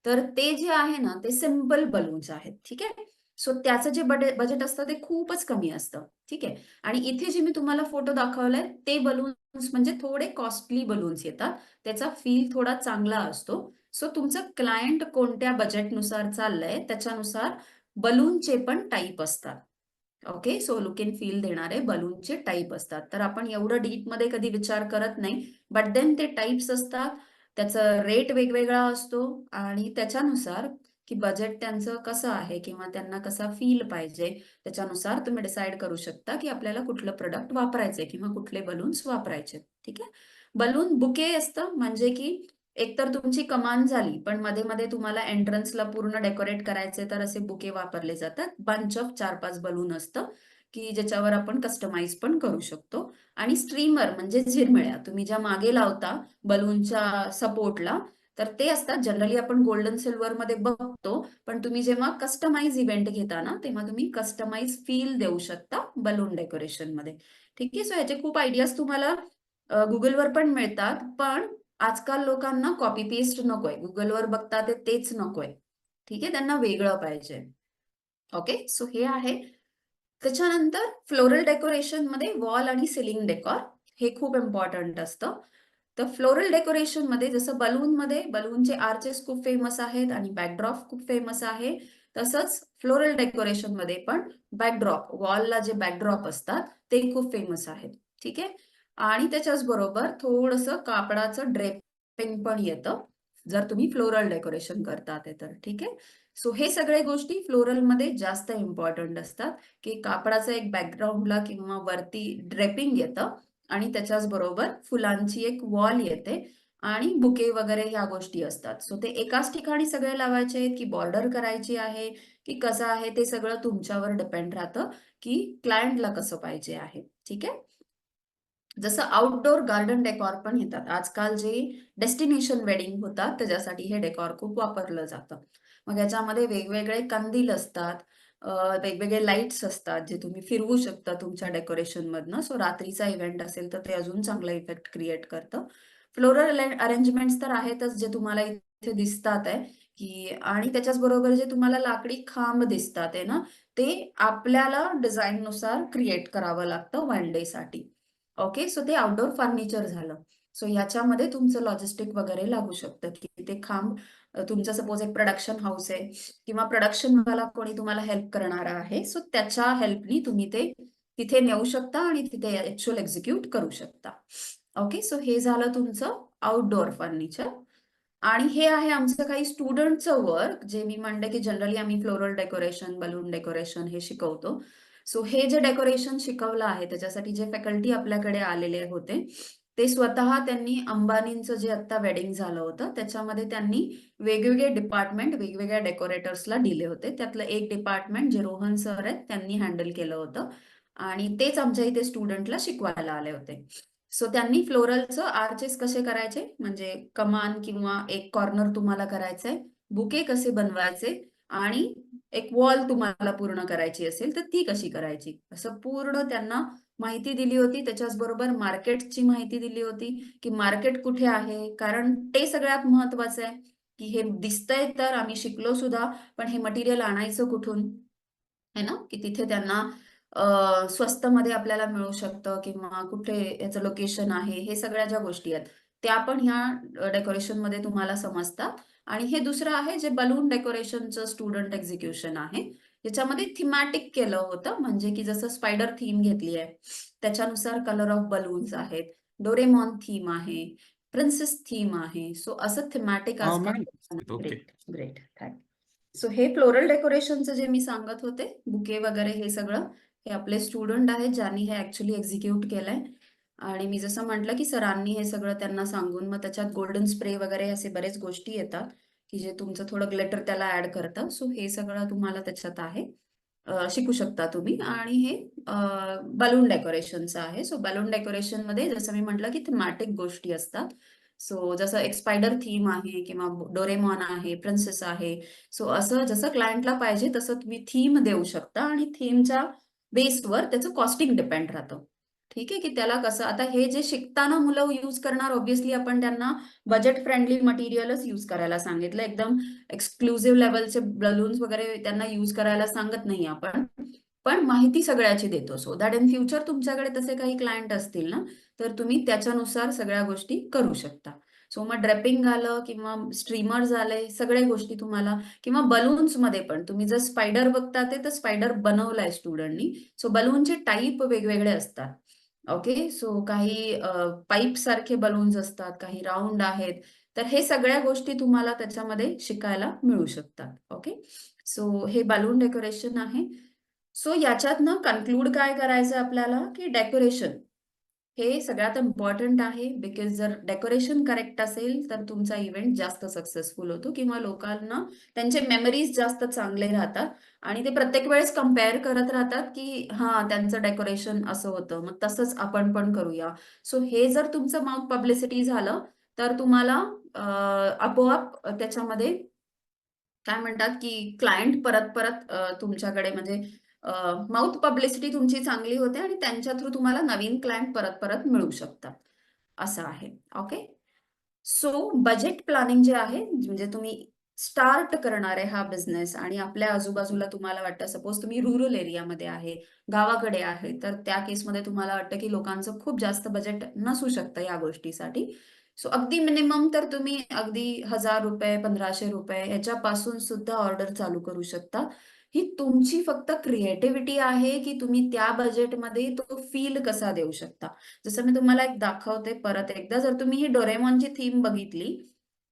तर ते जे आहे ना, ते सिंपल बलून्स आहेत, ठीक आहे? सो त्याचं जे बजेट असतं ते खूपच कमी असतं, ठीक आहे? आणि इथे जे मी तुम्हाला फोटो दाखवलाय ते बलून्स म्हणजे थोडे कॉस्टली बलून्स येतात. त्याचा फील थोडा चांगला असतो. सो तुमचं क्लायंट कोणत्या बजेटनुसार चाललंय त्याच्यानुसार बलूनचे पण टाईप असतात. Okay. So look and feel देणारे बलूनचे टाईप असतात. तर आपण एवढं डीपमध्ये कधी विचार करत नाही. बट देन ते टाईप्स असतात. त्याचा रेट वेगवेगळा असतो आणि त्याच्यानुसार की बजेट त्यांचं कसं आहे किंवा त्यांना कसा फील पाहिजे, त्याच्यानुसार तुम्ही डिसाईड करू शकता की आपल्याला कुठलं प्रॉडक्ट वापरायचंय किंवा कुठले बलून्स वापरायचे. ठीक आहे. बलून बुके असतं म्हणजे की एकतर तुमची कमान झाली, पण मध्ये-मध्ये तुम्हाला एंट्रन्सला पूर्ण डेकोरेट करायचे तर असे बुके वापरले जातात. बंच ऑफ 4-5 बलून असतं, की ज्याच्यावर आपण कस्टमाइज पण करू शकतो. आणि स्ट्रीमर म्हणजे झिरमिळ्या तुम्ही ज्या मागे लावता बलूनच्या सपोर्टला, तर ते असतात. जनरली आपण गोल्डन सिल्वरमध्ये बघतो, पण तुम्ही जेव्हा कस्टमाइज इव्हेंट घेता ना, तेव्हा तुम्ही कस्टमाइज फील देऊ शकता बलून डेकोरेशनमध्ये. ठीक आहे. सो ह्याचे खूप आयडियाज तुम्हाला Googleवर पण मिळतात. पण आजकाल लोकांना कॉपी पेस्ट नकोय. Googleवर बघता ते तेच नकोय. ठीक आहे. त्यांना वेगळं पाहिजे. ओके. सो हे आहे. त्याच्यानंतर फ्लोरल डेकोरेशनमध्ये वॉल आणि सिलिंग डेकॉर हे खूप इम्पॉर्टंट असतं. तर फ्लोरल डेकोरेशनमध्ये जसं बलूनमध्ये बलूनचे आर्चेस खूप फेमस आहेत आणि बॅकड्रॉप खूप फेमस आहे. तसंच फ्लोरल डेकोरेशनमध्ये पण बॅकड्रॉप, वॉलला जे बॅकड्रॉप असतात ते खूप फेमस आहेत. ठीक आहे. आणि त्याच्याच बरोबर थोडंसं कापडाचं ड्रेपिंग पण येतं. जर तुम्ही फ्लोरल डेकोरेशन करता ते तर. ठीक आहे. सो हे सगळे गोष्टी फ्लोरलमध्ये जास्त इम्पॉर्टंट असतात, की कापडाचं एक बॅकग्राऊंडला किंवा वरती ड्रेपिंग येतं आणि त्याच्याच बरोबर फुलांची एक वॉल येते आणि बुके वगैरे ह्या गोष्टी असतात. सो ते एकाच ठिकाणी सगळे लावायचे आहेत, की बॉर्डर करायची आहे, की कसं आहे ते सगळं तुमच्यावर डिपेंड राहतं, की क्लायंटला कसं पाहिजे आहे. ठीक आहे. जसं आउटडोर गार्डन डेकॉर पण येतात. आजकाल जे डेस्टिनेशन वेडिंग होतात त्याच्यासाठी हे डेकॉर खूप वापरलं जातं. मग याच्यामध्ये वेगवेगळे कंदील असतात, वेगवेगळे लाईट्स असतात जे तुम्ही फिरवू शकता तुमच्या डेकोरेशनमधनं. सो रात्रीचा इव्हेंट असेल तर ते अजून चांगला इफेक्ट क्रिएट करतं. फ्लोरल अरेंजमेंट्स तर आहेतच जे तुम्हाला इथे दिसतात आहे, की आणि त्याच्याच बरोबर जे तुम्हाला लाकडी खांब दिसतात आहे ना, ते आपल्याला डिझाईननुसार क्रिएट करावं लागतं वन डेसाठी. ओके. सो ते आउटडोर फर्निचर झालं. सो ह्याच्यामध्ये तुमचं लॉजिस्टिक वगैरे लागू शकतं, की ते खांब तुमचं सपोज एक प्रोडक्शन हाऊस आहे किंवा प्रोडक्शनवाला कोणी तुम्हाला हेल्प करणारा आहे. सो त्याच्या हेल्पनी तुम्ही ते तिथे नेऊ शकता आणि तिथे ॲक्चुअल एक्झिक्यूट करू शकता. ओके. सो हे झालं तुमचं आउटडोअर फर्निचर. आणि हे आहे आमचं काही स्टुडंटचं वर्क, जे मी म्हणलं की जनरली आम्ही फ्लोरल डेकोरेशन, बलून डेकोरेशन हे शिकवतो. सो हे जे डेकोरेशन शिकवलं आहे, त्याच्यासाठी जे फॅकल्टी आपल्याकडे आलेले होते, ते स्वतः त्यांनी अंबानींचं जे आत्ता वेडिंग झालं होतं, त्याच्यामध्ये त्यांनी वेगवेगळे डिपार्टमेंट वेगवेगळ्या डेकोरेटर्सला दिले होते. त्यातलं एक डिपार्टमेंट जे रोहन सर आहेत, त्यांनी हँडल केलं होतं आणि तेच आमच्या इथे स्टुडंटला शिकवायला आले होते. सो त्यांनी फ्लोरलचं आर्चेस कसे करायचे, म्हणजे कमान किंवा एक कॉर्नर तुम्हाला करायचंय, बुके कसे बनवायचे आणि एक वॉल तुम्हाला पूर्ण करायची असेल, तर ती कशी करायची? असं पूर्ण त्यांना माहिती दिली होती. त्याच्याच बरोबर मार्केटची माहिती दिली होती, की मार्केट कुठे आहे? कारण ते सगळ्यात महत्वाचं आहे, की हे दिसतंय तर आम्ही शिकलो सुद्धा, पण हे मटेरियल आणायचं कुठून? आहे ना, की तिथे त्यांना स्वस्तमध्ये आपल्याला मिळू शकतं किंवा कुठे याचं लोकेशन आहे, हे सगळ्या ज्या गोष्टी आहेत, त्या पण ह्या डेकोरेशनमध्ये तुम्हाला समजतात. आणि हे दुसरं आहे जे बलून डेकोरेशनचं स्टुडंट एक्झिक्युशन आहे. याच्यामध्ये थीमॅटिक केलं होतं, म्हणजे की जसं स्पायडर थीम घेतली आहे, त्याच्यानुसार कलर ऑफ बलून्स आहेत, डोरेमॉन थीम आहे, प्रिन्सेस थीम आहे. सो असं थीमॅटिक मॅडम आजकाल. ओके. Great, great. सो हे फ्लोरल डेकोरेशनचं जे मी सांगत होते, बुके वगैरे हे सगळं, हे आपले स्टुडंट आहेत ज्यांनी हे ॲक्चुअली एक्झिक्यूट केलंय. आणि मी जसं म्हटलं की सरांनी हे सगळं त्यांना सांगून मग त्याच्यात गोल्डन स्प्रे वगैरे असे बरेच गोष्टी येतात की जे तुमचं थोडं ग्लिटर त्याला ऍड करतं. सो हे सगळं तुम्हाला त्याच्यात आहे. शिकू शकता तुम्ही. आणि हे बलून डेकोरेशनचं आहे. सो बलून डेकोरेशन मध्ये जसं मी म्हटलं की थीमॅटिक गोष्टी असतात. सो जसं एक स्पायडर थीम आहे किंवा डोरेमॉन आहे, प्रिन्सेस आहे. सो असं जसं क्लायंटला पाहिजे तसं तुम्ही थीम देऊ शकता आणि थीमच्या बेसवर त्याचं कॉस्टिंग डिपेंड राहतं. ठीक आहे की त्याला कसं आता हे जे शिकताना मुलं यूज करणार ऑब्व्हियसली आपण त्यांना बजेट फ्रेंडली मटेरियलच यूज करायला सांगितलं. एकदम एक्सक्लुझिव्ह लेवलचे बलून्स वगैरे त्यांना यूज करायला सांगत नाही आपण. पण माहिती सगळ्याची देतो सो दॅट इन फ्युचर तुमच्याकडे तसे काही क्लायंट असतील ना तर तुम्ही त्याच्यानुसार सगळ्या गोष्टी करू शकता. सो मग ड्रेपिंग आलं किंवा स्ट्रीमर झाले सगळ्या गोष्टी तुम्हाला किंवा बलून्स मध्ये पण तुम्ही जर स्पायडर बघता ते तर स्पायडर बनवलाय स्टुडंटनी. सो बलूनचे टाईप वेगवेगळे असतात. ओके सो काही पाईप सारखे बलून्स असतात, काही राऊंड आहेत. तर हे सगळ्या गोष्टी तुम्हाला त्याच्यामध्ये शिकायला मिळू शकतात. ओके सो हे बलून डेकोरेशन आहे. सो याच्यात ना कन्क्लूड काय करायचं आपल्याला की डेकोरेशन हे सगळ्यात इम्पॉर्टंट आहे बिकॉज जर डेकोरेशन करेक्ट असेल तर तुमचा इव्हेंट जास्त सक्सेसफुल होतो किंवा लोकांना त्यांचे मेमरीज जास्त चांगले राहतात आणि ते प्रत्येक वेळेस कम्पेअर करत राहतात की हा त्यांचं डेकोरेशन असं होतं मग तसंच आपण पण करूया. सो हे जर तुमचं माउथ पब्लिसिटी झालं तर तुम्हाला आपोआप त्याच्यामध्ये काय म्हणतात की क्लायंट परत परत तुमच्याकडे म्हणजे माउथ पब्लिसिटी तुमची चांगली होते आणि त्यांच्या थ्रू तुम्हाला नवीन क्लायंट परत परत मिळू शकतात. असं आहे. ओके सो बजेट प्लॅनिंग जे आहे म्हणजे तुम्ही स्टार्ट करणार आहे हा बिझनेस आणि आपल्या आजूबाजूला तुम्हाला वाटतं सपोज तुम्ही रुरल एरियामध्ये आहे, गावाकडे आहे, तर त्या केसमध्ये तुम्हाला वाटतं की लोकांचं खूप जास्त बजेट नसू शकतं या गोष्टीसाठी. सो अगदी मिनिमम तर तुम्ही अगदी ₹1000, ₹1500 ह्याच्यापासून सुद्धा ऑर्डर चालू करू शकता. ही तुमची फक्त क्रिएटिव्हिटी आहे की तुम्ही त्या बजेटमध्ये तो फील कसा देऊ शकता. जसं मी तुम्हाला एक दाखवते परत एकदा जर तुम्ही ही डोरेमॉनची थीम बघितली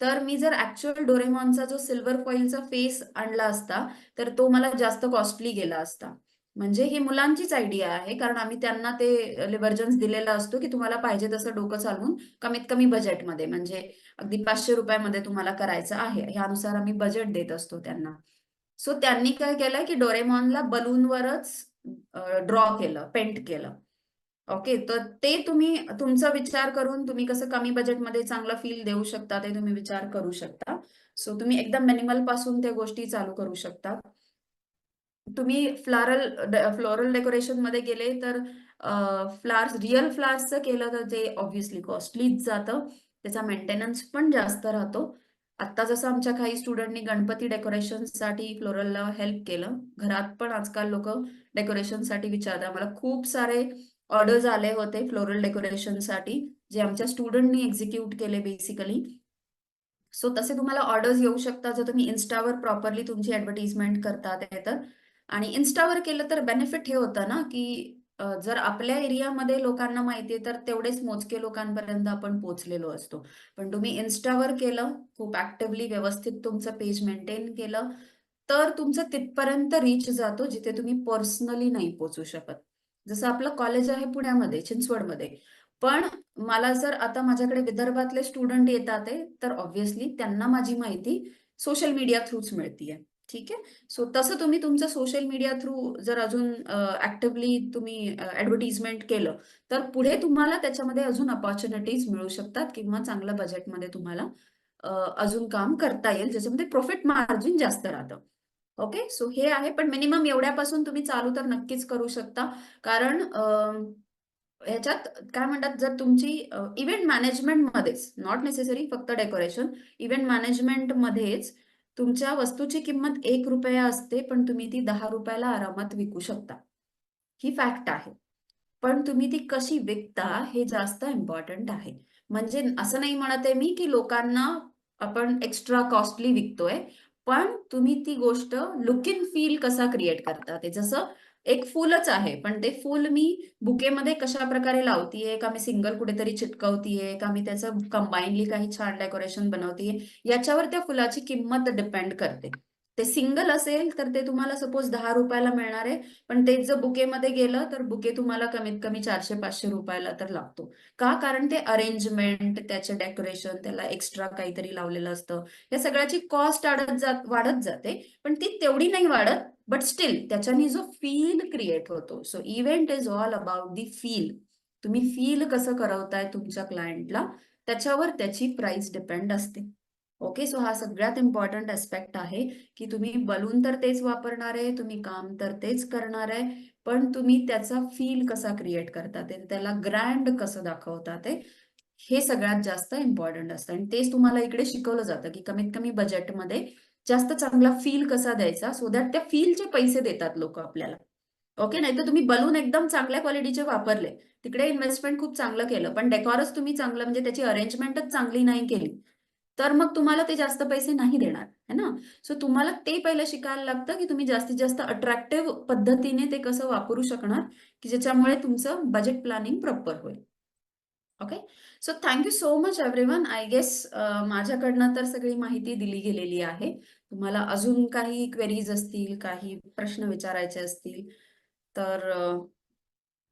तर मी जर ऍक्च्युअल डोरेमॉनचा जो सिल्वर फॉईलचा फेस आणला असता तर तो मला जास्त कॉस्टली गेला असता. म्हणजे ही मुलांचीच आयडिया आहे कारण आम्ही त्यांना ते लिव्हर्जन्स दिलेला असतो की तुम्हाला पाहिजे तसं डोकं चालवून कमीत कमी बजेटमध्ये म्हणजे अगदी ₹500 तुम्हाला करायचं आहे ह्यानुसार आम्ही बजेट देत असतो त्यांना. सो त्यांनी काय केलं की डोरेमॉनला बलूनवरच ड्रॉ केलं, पेंट केलं. ओके. तर ते तुम्ही तुमचा विचार करून तुम्ही कसं कमी बजेटमध्ये चांगला फील देऊ शकता ते तुम्ही विचार करू शकता. सो तुम्ही एकदम मिनिमल पासून त्या गोष्टी चालू करू शकता. तुम्ही फ्लोरल डेकोरेशनमध्ये गेले तर फ्लॉवर्स रिअल फ्लॉवर्सचं केलं तर ते ऑब्व्हियसली कॉस्टलीच जातं. त्याचा मेंटेनन्स पण जास्त राहतो. आत्ता जसं आमच्या काही स्टुडंटनी गणपती डेकोरेशनसाठी फ्लोरलला हेल्प केलं. घरात पण आजकाल लोकं डेकोरेशनसाठी विचारतात. मला खूप सारे ऑर्डर्स आले होते फ्लोरल डेकोरेशनसाठी, जे आमच्या स्टुडंटनी एक्झिक्यूट केले बेसिकली. सो तसे तुम्हाला ऑर्डर्स येऊ शकतात जर तुम्ही इन्स्टावर प्रॉपरली तुमची ॲडव्हर्टाइजमेंट करता ते तर. आणि इन्स्टावर केलं तर बेनिफिट हे होतं ना, की जर आपल्या एरियामध्ये लोकांना माहिती आहे, तर तेवढेच मोजके लोकांपर्यंत आपण पोहोचलेलो असतो. पण तुम्ही इन्स्टावर केलं, खूप ॲक्टिव्हली व्यवस्थित तुमचं पेज मेंटेन केलं, तर तुमचं तिथपर्यंत रीच जातो, जिथे तुम्ही पर्सनली नाही पोहोचू शकत. जसं आपलं कॉलेज आहे पुण्यामध्ये, चिंचवडमध्ये. पण मला जर आता माझ्याकडे विदर्भातले स्टुडंट येतात आहे, तर ऑब्व्हियसली त्यांना माझी माहिती सोशल मीडिया थ्रूच मिळतीये. ठीक आहे. सो तसं तुम्ही तुमचं सोशल मीडिया थ्रू जर अजून ॲक्टिव्हली तुम्ही ॲडव्हर्टाइजमेंट केलं, तर पुढे तुम्हाला त्याच्यामध्ये अजून अपॉर्च्युनिटीज मिळू शकतात किंवा चांगल्या बजेटमध्ये तुम्हाला अ, अजून काम करता येईल, ज्याच्यामध्ये प्रॉफिट मार्जिन जास्त राहतं. ओके. सो हे आहे. पण मिनिमम एवढ्यापासून तुम्ही चालू तर नक्कीच करू शकता. कारण ह्याच्यात काय म्हणतात जर तुमची इव्हेंट मॅनेजमेंटमध्येच नॉट नेसेसरी फक्त डेकोरेशन, इव्हेंट मॅनेजमेंटमध्येच तुमच्या वस्तूची किंमत ₹1 असते, पण तुम्ही ती ₹10 आरामात विकू शकता. ही फॅक्ट आहे. पण तुम्ही ती कशी विकता हे जास्त इम्पॉर्टंट आहे. म्हणजे असं नाही म्हणत आहे मी, की लोकांना आपण एक्स्ट्रा कॉस्टली विकतोय. पण तुम्ही ती गोष्ट लूक ॲन्ड फील कसा क्रिएट करता ते. जसं एक फुलच आहे, पण ते फुल मी बुकेमध्ये कशाप्रकारे लावतीये, का मी सिंगल कुठेतरी चिटकवतीये, का मी त्याचं कंबाइनली काही छान डेकोरेशन बनवतीये, याच्यावर त्या फुलाची किंमत डिपेंड करते. ते सिंगल असेल तर ते तुम्हाला सपोज 10 रुपयाला मिळणार आहे, पण तेच जर बुकेमध्ये गेलं तर बुके तुम्हाला कमीत कमी 400-500 रुपयाला तर लागतो. का? कारण ते अरेंजमेंट, त्याचे डेकोरेशन, त्याला एक्स्ट्रा काहीतरी लावलेलं असतं. या सगळ्याची कॉस्ट वाढत जाते, पण ती तेवढी नाही वाढत. बट स्टील त्याच्याने जो फील क्रिएट होतो. So event is all about the feel. तुम्ही फील कसं करवताय तुमच्या क्लायंटला, त्याच्यावर त्याची प्राइस डिपेंड असते. ओके, सो हा सगळ्यात इम्पॉर्टंट ऍस्पेक्ट आहे की तुम्ही बलून तर तेच वापरणार आहे, तुम्ही काम तर तेच करणार आहे, पण तुम्ही त्याचा फील कसा क्रिएट करता ते, त्याला ग्रँड कसं दाखवता ते, हे सगळ्यात जास्त इम्पॉर्टंट असतं. आणि तेच तुम्हाला इकडे शिकवलं जातं की कमीत कमी बजेटमध्ये जास्त चांगला फील कसा द्यायचा, सो दॅट त्या फीलचे पैसे देतात लोक आपल्याला. ओके, नाही तर तुम्ही बलून एकदम चांगल्या क्वालिटीचे वापरले, तिकडे इन्व्हेस्टमेंट खूप चांगलं केलं, पण डेकॉरच तुम्ही चांगलं म्हणजे त्याची अरेंजमेंटच चांगली नाही केली, तर मग तुम्हाला ते जास्त पैसे नाही देणार, है ना? सो तुम्हाला ते पहिलं शिकायला लागतं की तुम्ही जास्तीत जास्त अट्रॅक्टिव्ह पद्धतीने ते कसं वापरू शकणार, की ज्याच्यामुळे तुमचं बजेट प्लॅनिंग प्रॉपर होईल. Okay, so thank so much everyone. I guess माझ्याकडनं तर सगळी माहिती दिली गेलेली आहे. तुम्हाला अजून काही क्वेरीज असतील, काही प्रश्न विचारायचे असतील, तर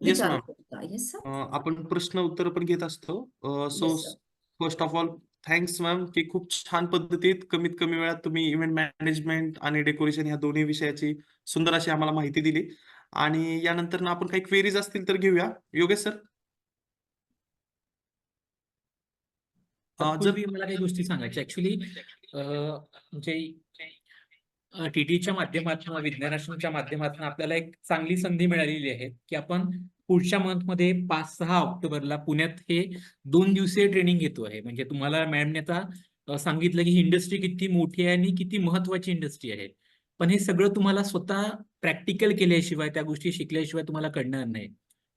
येस विचारू मॅम. शकता. Yes sir. आपण प्रश्न उत्तर पण घेत असतो. So yes sir. First of all thanks ma'am, की खूप छान पद्धतीत कमीत कमी वेळात तुम्ही इव्हेंट मॅनेजमेंट आणि डेकोरेशन ह्या दोन्ही विषयाची सुंदर अशी आम्हाला माहिती दिली. आणि यानंतर ना आपण काही क्वेरीज असतील तर घेऊया. योगेश सर. जर तत्पूर्वी मला काही गोष्टी सांगायच्या ऍक्च्युली म्हणजे टीटीच्या माध्यमातून विज्ञानाच्या माध्यमातून आपल्याला एक चांगली संधी मिळालेली आहे की आपण पुढच्या मंथमध्ये 5-6 ऑक्टोबरला पुण्यात हे 2 दिवसीय ट्रेनिंग घेतो आहे. म्हणजे तुम्हाला मॅडमने आता सांगितलं की ही इंडस्ट्री किती मोठी आहे आणि किती महत्वाची इंडस्ट्री आहे, पण हे सगळं तुम्हाला स्वतः प्रॅक्टिकल केल्याशिवाय, त्या गोष्टी शिकल्याशिवाय तुम्हाला कळणार नाही.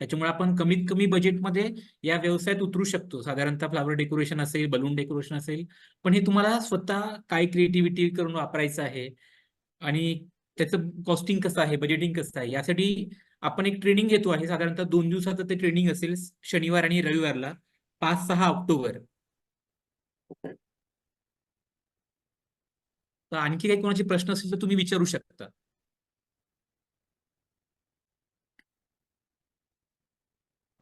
त्याच्यामुळे आपण कमीत कमी बजेटमध्ये या व्यवसायात उतरू शकतो. साधारणतः फ्लावर डेकोरेशन असेल, बलून डेकोरेशन असेल, पण हे तुम्हाला स्वतः काय क्रिएटिव्हिटी करून वापरायचं आहे आणि त्याचं कॉस्टिंग कसं आहे, बजेटिंग कसं आहे, यासाठी आपण एक ट्रेनिंग घेतो आहे. साधारणतः 2 दिवसाचं ते ट्रेनिंग असेल, शनिवार आणि रविवारला, 5-6 ऑक्टोबर. तर आणखी काही कोणाचे प्रश्न असतील तर तुम्ही विचारू शकता.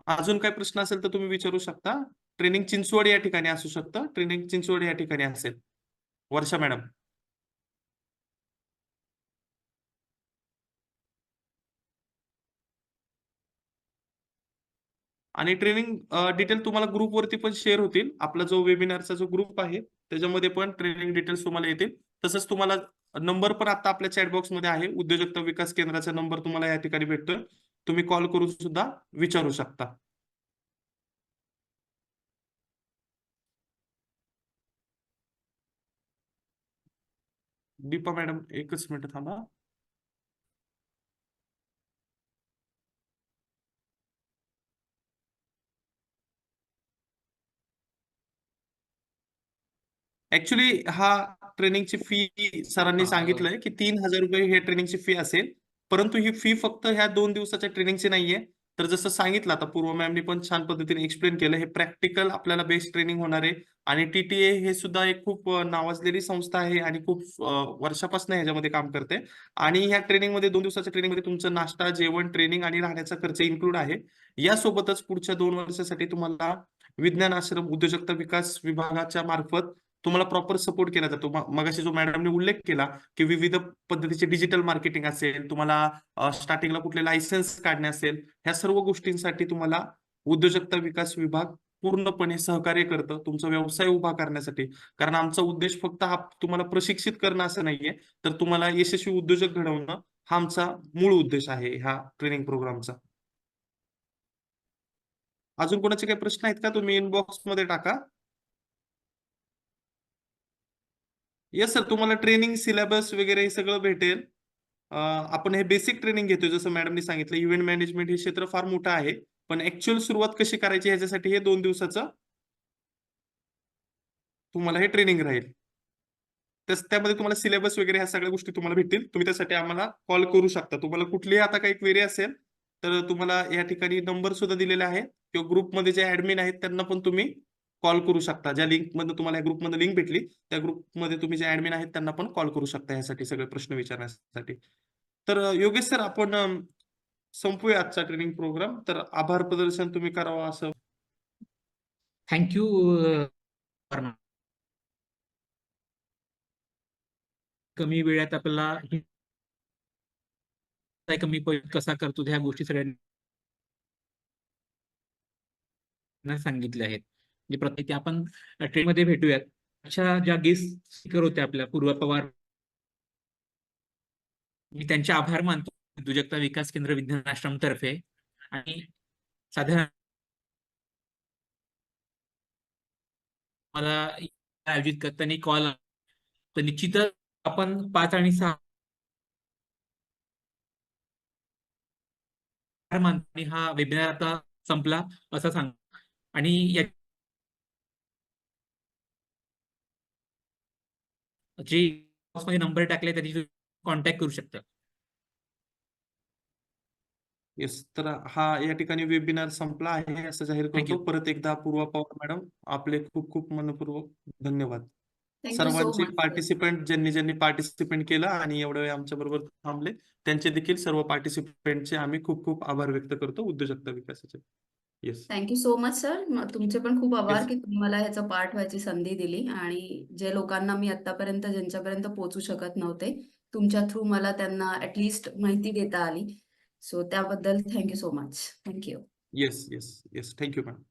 अजून काही प्रश्न असेल तर तुम्ही विचारू शकता. ट्रेनिंग चिंचवड या ठिकाणी असू शकतं. ट्रेनिंग चिंचवड या ठिकाणी असेल. वर्षा मॅडम. आणि ट्रेनिंग डिटेल तुम्हाला ग्रुपवरती पण शेअर होतील. आपला जो वेबिनारचा जो ग्रुप आहे त्याच्यामध्ये पण ट्रेनिंग डिटेल्स तुम्हाला येतील. तसंच तुम्हाला नंबर पण आता आपल्या चॅट बॉक्समध्ये आहे. उद्योजकता विकास केंद्राचा नंबर तुम्हाला या ठिकाणी भेटतोय. तुम्ही कॉल करून सुद्धा विचारू शकता. दीपा मॅडम एकच मिनिट थांबा. ऍक्च्युली हा ट्रेनिंगची फी सरांनी सांगितलंय की 3,000 रुपये हे ट्रेनिंगची फी असेल. परंतु ही फी फक्त ह्या 2 दिवसाच्या ट्रेनिंगची नाहीये. तर जसं सांगितलं आता पूर्व मॅमनी पण छान पद्धतीने एक्सप्लेन केलं, हे प्रॅक्टिकल आपल्याला बेस्ट ट्रेनिंग होणार आहे. आणि टीटीए हे सुद्धा एक खूप नावाजलेली संस्था आहे आणि खूप वर्षापासून ह्याच्यामध्ये काम करते. आणि ह्या ट्रेनिंगमध्ये 2 दिवसाच्या ट्रेनिंगमध्ये तुमचं नाश्ता, जेवण, ट्रेनिंग आणि राहण्याचा खर्च इन्क्लूड आहे. यासोबतच पुढच्या 2 वर्षासाठी तुम्हाला विज्ञान आश्रम उद्योजकता विकास विभागाच्या मार्फत तुम्हाला प्रॉपर सपोर्ट केला जातो. मगाशी जो मॅडमने उल्लेख केला की विविध पद्धतीचे डिजिटल मार्केटिंग असेल, तुम्हाला स्टार्टिंगला कुठले लायसन्स काढणे असेल, ह्या सर्व गोष्टींसाठी तुम्हाला उद्योजकता विकास विभाग पूर्णपणे सहकार्य करतं तुमचा व्यवसाय उभा करण्यासाठी. कारण आमचा उद्देश फक्त हा तुम्हाला प्रशिक्षित करणं असं नाहीये, तर तुम्हाला यशस्वी उद्योजक घडवणं हा आमचा मूळ उद्देश आहे ह्या ट्रेनिंग प्रोग्रामचा. अजून कोणाचे काही प्रश्न आहेत का? तुम्ही इनबॉक्स मध्ये टाका. येस सर, तुम्हाला ट्रेनिंग सिलेबस वगैरे हे सगळं भेटेल. आपण हे बेसिक ट्रेनिंग घेतोय जसं मॅडमनी सांगितलं. इव्हेंट मॅनेजमेंट हे क्षेत्र फार मोठं आहे, पण ऍक्च्युअल सुरुवात कशी करायची ह्याच्यासाठी हे 2 दिवसाचं तुम्हाला हे ट्रेनिंग राहील. त्यामध्ये तुम्हाला सिलेबस वगैरे ह्या सगळ्या गोष्टी तुम्हाला भेटतील. तुम्ही त्यासाठी आम्हाला कॉल करू शकता. तुम्हाला कुठलीही आता काही क्वेरी असेल तर तुम्हाला या ठिकाणी नंबर सुद्धा दिलेला आहे किंवा ग्रुपमध्ये जे ऍडमिन आहेत त्यांना पण तुम्ही कॉल करू शकता. ज्या लिंकमधून तुम्हाला या ग्रुपमधून लिंक भेटली त्या ग्रुपमध्ये तुम्ही जे ऍडमिन आहेत त्यांना पण कॉल करू शकता ह्यासाठी सगळे प्रश्न विचारण्यासाठी. तर योगेश सर आपण संपूया आजचा ट्रेनिंग प्रोग्राम. तर आभार प्रदर्शन तुम्ही करावं असं. थँक्यू. कमी वेळात आपल्याला कमी पॉईंट कसा करतो ह्या गोष्टी सगळ्यांना सांगितल्या आहेत. म्हणजे प्रत्येक आपण ट्रेन मध्ये भेटूयात. अशा ज्या गेस्ट स्पीकर होत्या आपल्या पूर्वा पवार, मी त्यांचे आभार मानतो उद्योजकता विकास केंद्र विज्ञान आश्रम तर्फे. आणि साधारण मला आयोजित करताना कॉल, तर निश्चितच आपण 5 आणि 6 मानतो हा वेबिनार आता संपला असं सांग. आणि या जे मध्ये नंबर टाकले त्याची कॉन्टॅक्ट करू शकता. येस, तर हा या ठिकाणी वेबिनार संपला आहे असं जाहीर Thank you. करतो. परत एकदा पूर्वा पवार मॅडम आपले खूप खूप मनपूर्वक धन्यवाद. थँक्यू सो सर्वांचे मच सर. पार्टिसिपेंट ज्यांनी पार्टिसिपेंट केलं आणि एवढा वेळ आमच्या बरोबर थांबले त्यांचे देखील सर्व पार्टिसिपेंटचे आम्ही खूप खूप आभार व्यक्त करतो उद्योजकता विकासाचे. Yes thank you so much sir. तुमचे पण खूप आभार येस की तुम्ही मला ह्याचं पार्ट व्हायची संधी दिली आणि जे लोकांना मी आतापर्यंत ज्यांच्यापर्यंत पोहोचू शकत नव्हते तुमच्या थ्रू मला त्यांना ऍटलिस्ट माहिती देता आली. सो त्याबद्दल thank you so much. Thank you. Yes yes yes thank you madam.